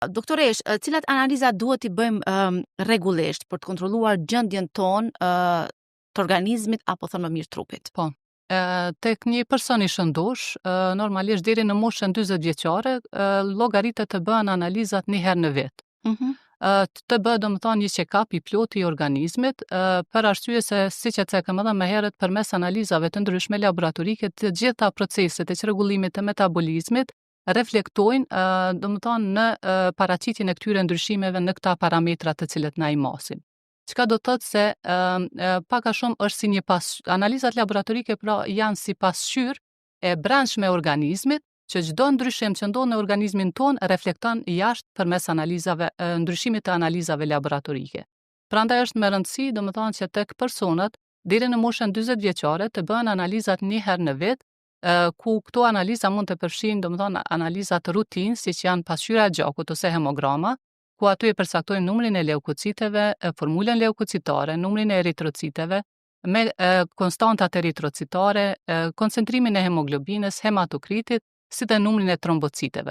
Doktoresh, cilat analiza duhet t'i bëjmë rregullisht për të kontrolluar gjendjen tonë të organizmit apo thënë më mirë trupit? Po. Tek një person i shëndosh, normalisht deri në moshën 40 vjeçare, llogaritet të bëhen analizat një herë në vit. Të bëhet domethënë një check-up i plotë i organizmit, për arsye se siç e cekëm edhe më herët, përmes analizave të ndryshme laboratorike, të gjitha proceset e çrregullimit të metabolizmit reflektojnë domethënë në paraqitjen e këtyre ndryshimeve në këta parametra të cilët na i masin. Çka do të thotë se pak a shumë është si një analizat laboratorike pra janë si pasqyrë e brendshme e organizmit, që çdo ndryshim që ndodh në organizmin tonë reflekton jashtë përmes analizave, ndryshimit të analizave laboratorike. Prandaj është me rëndësi, domethënë që tek personat deri në moshën 40 vjeçare të bëhen analizat një herë në vit, ku këto analiza mund të përfshijnë domethënë analizat rutinë, siç janë pasqyra e gjakut ose hemograma, ku aty e përcaktojnë numrin e leukociteve, formulën leukocitare, numrin e eritrociteve, me konstantat eritrocitare, koncentrimin e hemoglobinës, hematokritit, si dhe numrin e trombociteve.